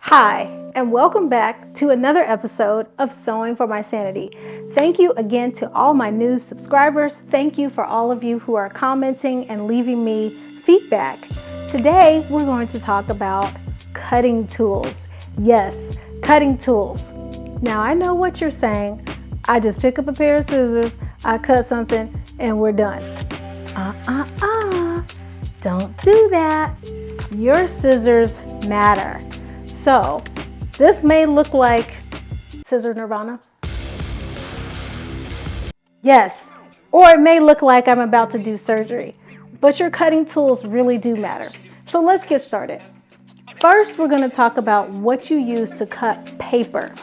Hi, and welcome back to another episode of Sewing for My Sanity. Thank you again to all my new subscribers. Thank you for all of you who are commenting and leaving me feedback. Today, we're going to talk about cutting tools. Yes, cutting tools. Now, I know what you're saying. I just pick up a pair of scissors, I cut something, and we're done. Don't do that. Your scissors matter. So, this may look like scissor nirvana. Yes, or it may look like I'm about to do surgery, but your cutting tools really do matter. So let's get started. First, we're going to talk about what you use to cut paper.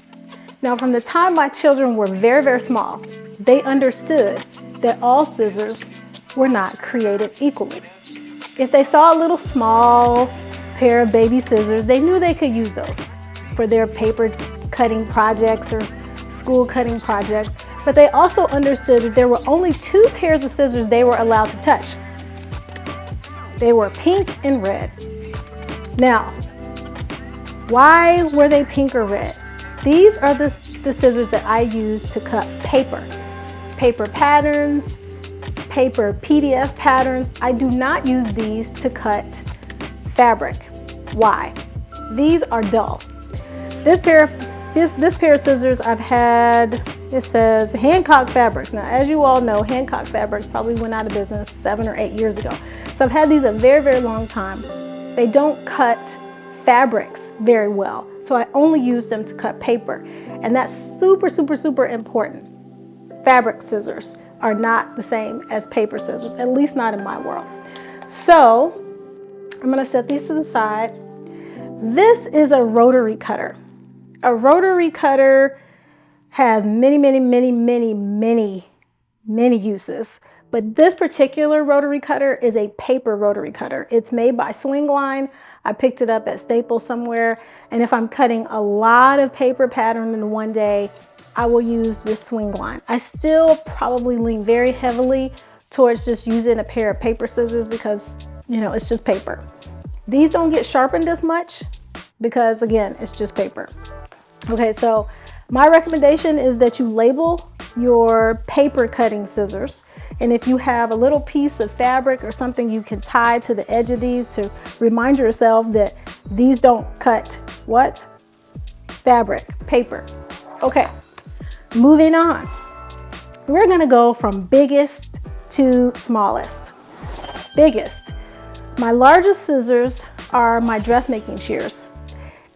Now, from the time my children were very, very small, they understood that all scissors were not created equally. If they saw a little small pair of baby scissors, they knew they could use those for their paper cutting projects or school cutting projects, but they also understood that there were only two pairs of scissors they were allowed to touch. They were pink and red. Now, why were they pink or red? These are the scissors that I use to cut paper patterns, paper PDF patterns. I do not use these to cut fabric. Why? These are dull. This pair of scissors I've had, it says Hancock Fabrics. Now, as you all know, Hancock Fabrics probably went out of business 7 or 8 years ago. So I've had these a very, very long time. They don't cut fabrics very well. So I only use them to cut paper. And that's super, super, super important. Fabric scissors are not the same as paper scissors, at least not in my world. So I'm going to set these to the side. This is a rotary cutter. A rotary cutter has many, many, many, many, many, many uses. But this particular rotary cutter is a paper rotary cutter. It's made by Swingline. I picked it up at Staples somewhere. And if I'm cutting a lot of paper pattern in one day, I will use this Swingline. I still probably lean very heavily towards just using a pair of paper scissors because, you know, it's just paper. These don't get sharpened as much because, again, it's just paper. Okay, so my recommendation is that you label your paper cutting scissors. And if you have a little piece of fabric or something you can tie to the edge of these to remind yourself that these don't cut what? Fabric, paper. Okay, moving on. We're gonna go from biggest to smallest. Biggest. My largest scissors are my dressmaking shears.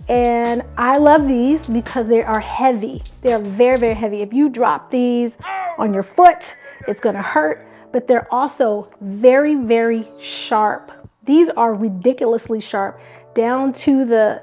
And I love these because they are heavy. They are very, very heavy. If you drop these on your foot, it's gonna hurt, but they're also very, very sharp. These are ridiculously sharp down to the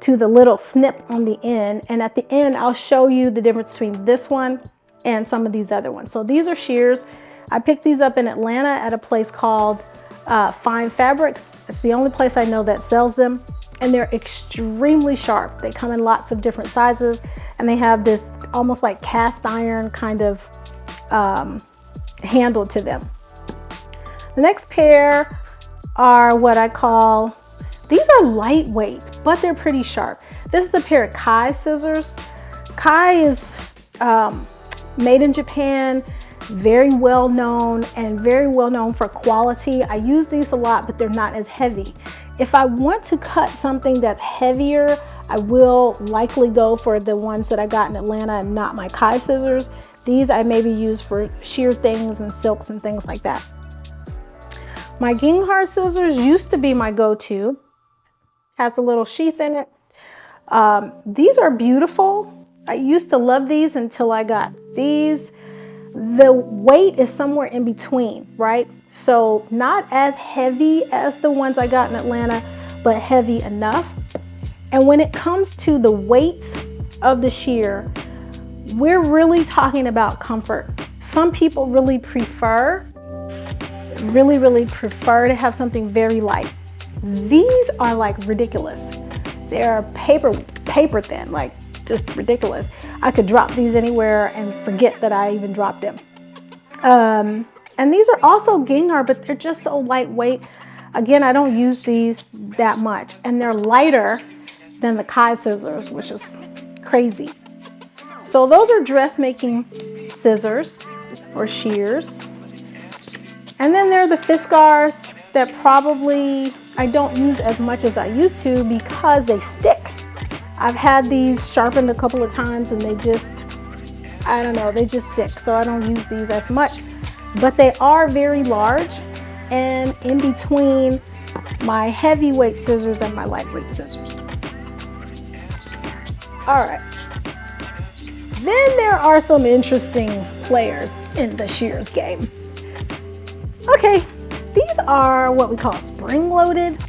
little snip on the end. And at the end, I'll show you the difference between this one and some of these other ones. So these are shears. I picked these up in Atlanta at a place called Fine Fabrics. It's the only place I know that sells them. And they're extremely sharp. They come in lots of different sizes and they have this almost like cast iron kind of handle to them. The next pair are what I call, these are lightweight, but they're pretty sharp. This is a pair of Kai scissors. Kai is made in Japan, very well known and very well known for quality. I use these a lot, but they're not as heavy. If I want to cut something that's heavier, I will likely go for the ones that I got in Atlanta and not my Kai scissors. These I maybe use for sheer things and silks and things like that. My Ginghar scissors used to be my go-to. Has a little sheath in it. These are beautiful. I used to love these until I got these. The weight is somewhere in between, right? So not as heavy as the ones I got in Atlanta, but heavy enough. And when it comes to the weight of the shear, we're really talking about comfort. Some people really prefer to have something very light. These are like ridiculous. They're paper thin, like just ridiculous. I could drop these anywhere and forget that I even dropped them. And these are also Ginghar, but they're just so lightweight. Again, I don't use these that much, and they're lighter than the Kai scissors, which is crazy. So those are dressmaking scissors or shears. And then there are the Fiskars that probably I don't use as much as I used to because they stick. I've had these sharpened a couple of times and they just, I don't know, they just stick. So I don't use these as much, but they are very large and in between my heavyweight scissors and my lightweight scissors. All right. Then there are some interesting players in the shears game. Okay, these are what we call spring-loaded.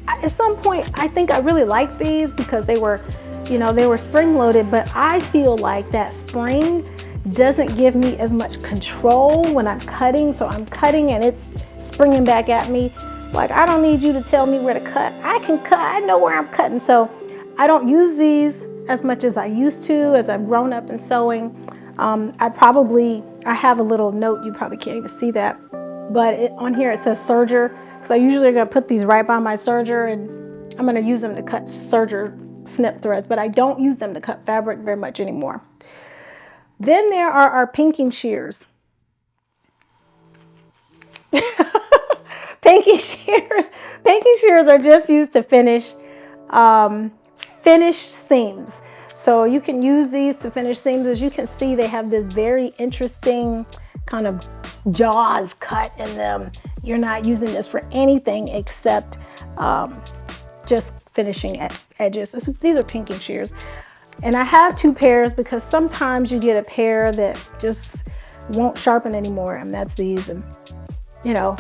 At some point, I think I really liked these because they were, you know, they were spring-loaded, but I feel like that spring doesn't give me as much control when I'm cutting. So I'm cutting and it's springing back at me. Like, I don't need you to tell me where to cut. I can cut, I know where I'm cutting. So I don't use these as much as I used to as I've grown up in sewing. I have a little note, you probably can't even see that, but on here it says serger, because I usually are gonna put these right by my serger and I'm gonna use them to cut serger snip threads, but I don't use them to cut fabric very much anymore. Then there are our pinking shears. Pinking shears are just used to finish seams. So you can use these to finish seams. As you can see, they have this very interesting kind of jaws cut in them. You're not using this for anything except just finishing at edges. These are pinking shears. And I have two pairs because sometimes you get a pair that just won't sharpen anymore, and that's these. And you know,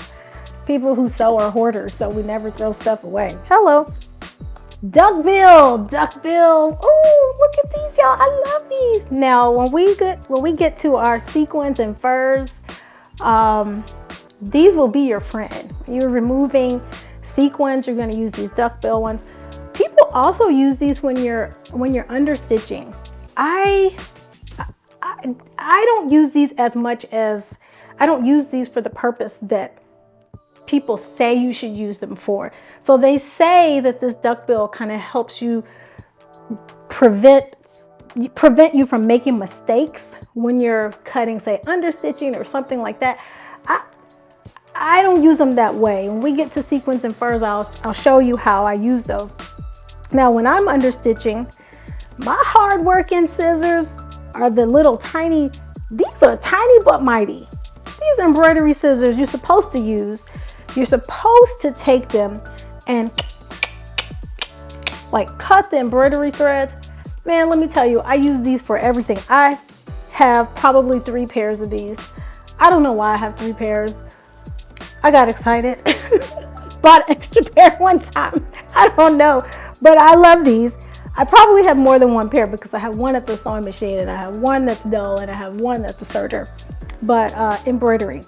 people who sew are hoarders, so we never throw stuff away. Hello. Duckbill. Oh, look at these, y'all. I love these. Now, when we get to our sequins and furs, these will be your friend. When you're removing sequins, you're going to use these duckbill ones. People also use these when you're understitching. I don't use these as much as I don't use these for the purpose that people say you should use them for. So they say that this duckbill kind of helps you prevent you from making mistakes when you're cutting, say, understitching or something like that. I don't use them that way. When we get to sequins and furs, I'll show you how I use those. Now, when I'm understitching, my hard working scissors are the little tiny, these are tiny but mighty. These embroidery scissors you're supposed to take them and like cut the embroidery threads. Man, let me tell you, I use these for everything. I have probably 3 pairs of these. I don't know why I have 3 pairs. I got excited, bought an extra pair one time. I don't know, but I love these. I probably have more than 1 pair because I have one at the sewing machine and I have one that's dull and I have one at the serger. But embroidery.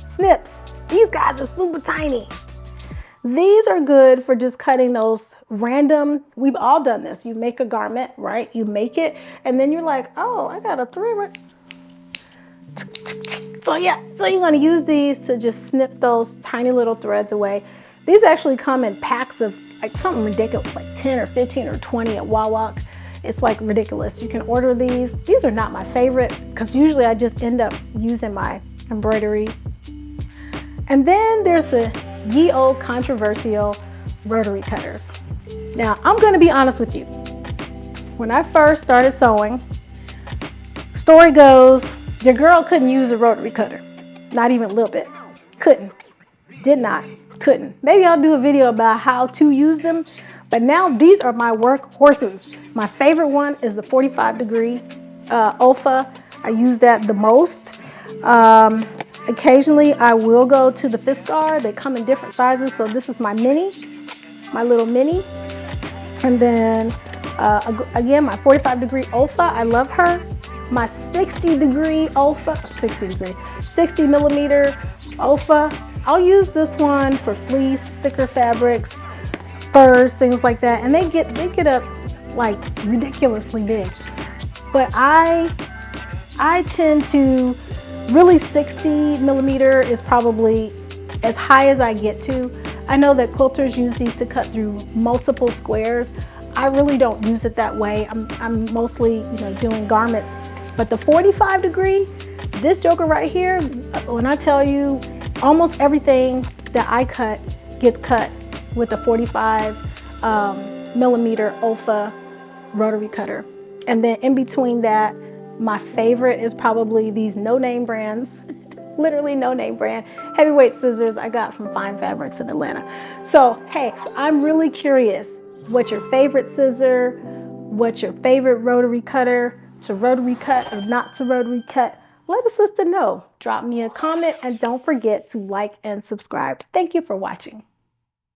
Snips. These guys are super tiny. These are good for just cutting those random, we've all done this. You make a garment, right? You make it and then you're like, oh, I got a 3 right. So yeah, so you're gonna use these to just snip those tiny little threads away. These actually come in packs of like something ridiculous, like 10 or 15 or 20 at Wawak. It's like ridiculous. You can order these. These are not my favorite because usually I just end up using my embroidery. And then there's the ye old controversial rotary cutters. Now, I'm gonna be honest with you. When I first started sewing, story goes, your girl couldn't use a rotary cutter. Not even a little bit. Couldn't. Did not. Couldn't. Maybe I'll do a video about how to use them, but now these are my work horses. My favorite one is the 45-degree Olfa. I use that the most. Occasionally I will go to the Fiskar. They come in different sizes. So this is my mini, my little mini. And then again, my 45-degree Olfa, I love her. My 60-degree Olfa, 60 millimeter Olfa. I'll use this one for fleece, thicker fabrics, furs, things like that. And they get up like ridiculously big. But I tend to really 60 millimeter is probably as high as I get to. I know that quilters use these to cut through multiple squares. I really don't use it that way. I'm mostly, doing garments. But the 45 degree, this joker right here, when I tell you, almost everything that I cut gets cut with a 45 millimeter Olfa rotary cutter. And then in between that, my favorite is probably these no-name brands, literally no-name brand, heavyweight scissors I got from Fine Fabrics in Atlanta. So, hey, I'm really curious, what's your favorite scissor? What's your favorite rotary cutter? To rotary cut or not to rotary cut? Let a sister know. Drop me a comment and don't forget to like and subscribe. Thank you for watching.